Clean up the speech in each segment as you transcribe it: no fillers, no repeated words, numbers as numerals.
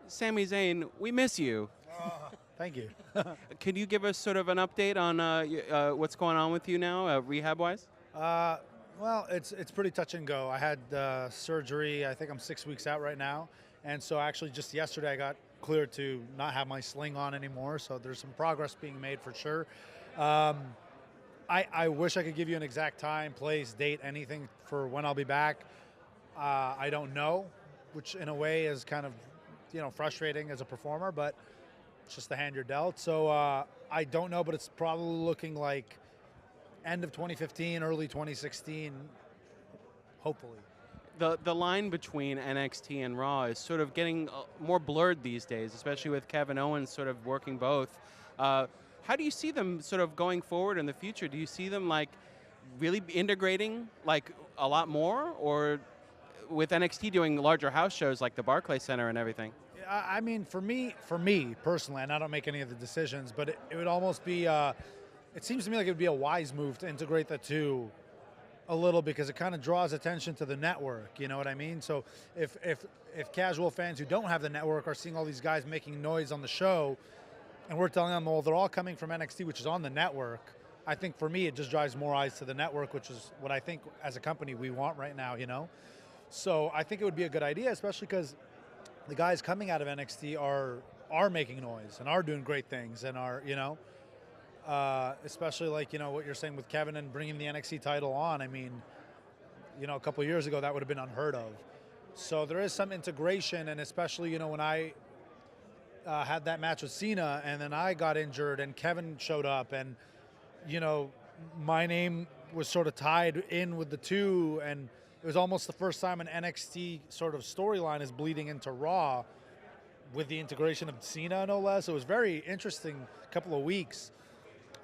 Sami Zayn, we miss you. Thank you. Can you give us sort of an update on what's going on with you now, rehab-wise? Well, it's pretty touch and go. I had surgery. I think I'm 6 weeks out right now, and so actually just yesterday I got cleared to not have my sling on anymore. So there's some progress being made for sure. I wish I could give you an exact time, place, date, anything for when I'll be back. I don't know, which in a way is kind of frustrating as a performer, but it's just the hand you're dealt. So I don't know, but it's probably looking like end of 2015, early 2016, hopefully. The line between NXT and Raw is sort of getting more blurred these days, especially with Kevin Owens sort of working both. How do you see them sort of going forward in the future? Do you see them like really integrating like a lot more, or with NXT doing larger house shows like the Barclays Center and everything? I mean, for me personally, and I don't make any of the decisions, but it would almost be. It seems to me like it would be a wise move to integrate the two a little, because it kind of draws attention to the network. You know what I mean? So if casual fans who don't have the network are seeing all these guys making noise on the show, and we're telling them, well, they're all coming from NXT, which is on the network. I think for me, it just drives more eyes to the network, which is what I think as a company we want right now. So I think it would be a good idea, especially because the guys coming out of NXT are making noise and are doing great things and are, especially like, what you're saying with Kevin and bringing the NXT title on. I mean, a couple of years ago, that would have been unheard of. So there is some integration, and especially, when I had that match with Cena and then I got injured and Kevin showed up, and, my name was sort of tied in with the two, and it was almost the first time an NXT sort of storyline is bleeding into Raw with the integration of Cena, no less. It was very interesting couple of weeks.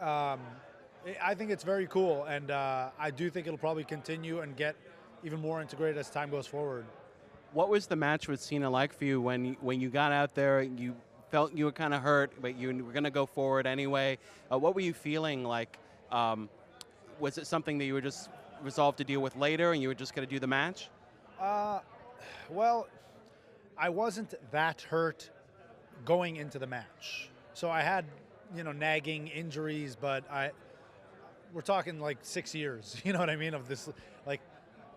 I think it's very cool, and I do think it'll probably continue and get even more integrated as time goes forward. What was the match with Cena like for you when you got out there? You felt you were kind of hurt, but you were going to go forward anyway. What were you feeling like? Was it something that you were just resolved to deal with later, and you were just going to do the match? Well, I wasn't that hurt going into the match. So I had, nagging injuries, but we're talking like 6 years, you know what I mean, of this like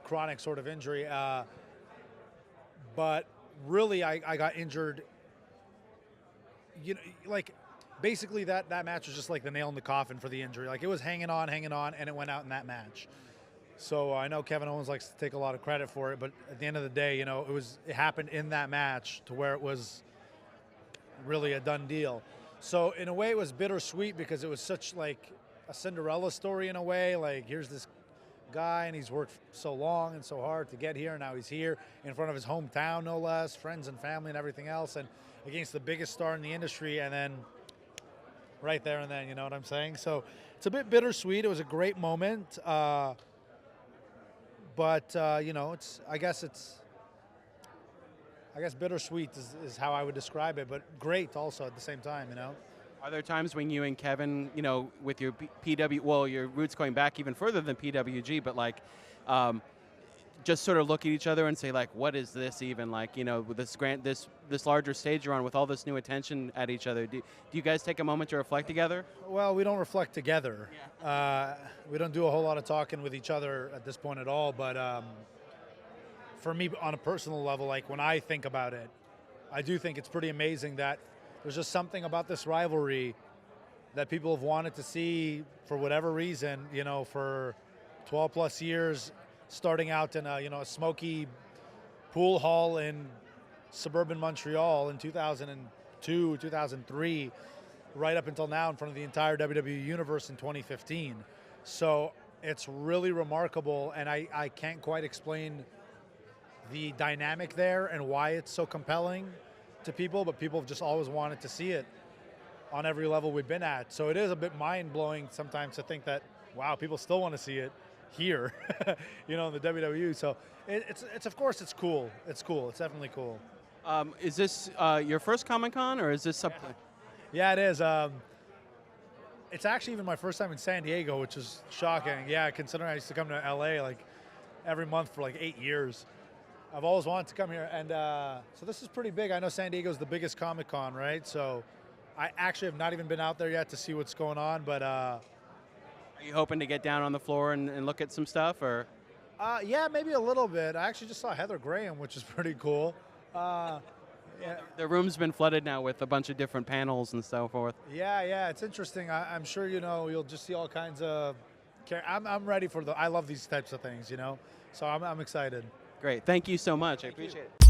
chronic sort of injury. But really, I got injured, like basically that match was just like the nail in the coffin for the injury. Like it was hanging on, and it went out in that match. So I know Kevin Owens likes to take a lot of credit for it, but at the end of the day, it happened in that match to where it was really a done deal. So in a way, it was bittersweet because it was such like a Cinderella story in a way. Like, here's this guy, and he's worked so long and so hard to get here, and now he's here in front of his hometown, no less, friends and family and everything else, and against the biggest star in the industry, and then right there and then, you know what I'm saying? So it's a bit bittersweet. It was a great moment. But I guess bittersweet is how I would describe it, but great also at the same time, Are there times when you and Kevin, with your PW, well, your roots going back even further than PWG, but like, just sort of look at each other and say, like, what is this even? Like, with this larger stage you're on, with all this new attention at each other, do you guys take a moment to reflect together? Well, we don't reflect together. Yeah. We don't do a whole lot of talking with each other at this point at all, but for me, on a personal level, like when I think about it, I do think it's pretty amazing that there's just something about this rivalry that people have wanted to see for whatever reason, for 12 plus years, starting out in a smoky pool hall in suburban Montreal in 2002, 2003, right up until now in front of the entire WWE universe in 2015. So it's really remarkable, and I can't quite explain the dynamic there and why it's so compelling to people, but people have just always wanted to see it on every level we've been at. So it is a bit mind-blowing sometimes to think that, wow, people still want to see it here, in the WWE. So it's of course it's cool. It's cool. It's definitely cool. Is this your first Comic-Con, or is this something? Yeah, it is. It's actually even my first time in San Diego, which is shocking. Yeah, considering I used to come to LA like every month for like 8 years. I've always wanted to come here, and so this is pretty big. I know San Diego's the biggest Comic-Con, right? So I actually have not even been out there yet to see what's going on, but Are you hoping to get down on the floor and look at some stuff, or? yeah, maybe a little bit. I actually just saw Heather Graham, which is pretty cool. Yeah. The room's been flooded now with a bunch of different panels and so forth. Yeah, it's interesting. I'm sure you'll just see all kinds of. I'm ready for I love these types of things, so I'm excited. Great. Thank you so much. I appreciate it.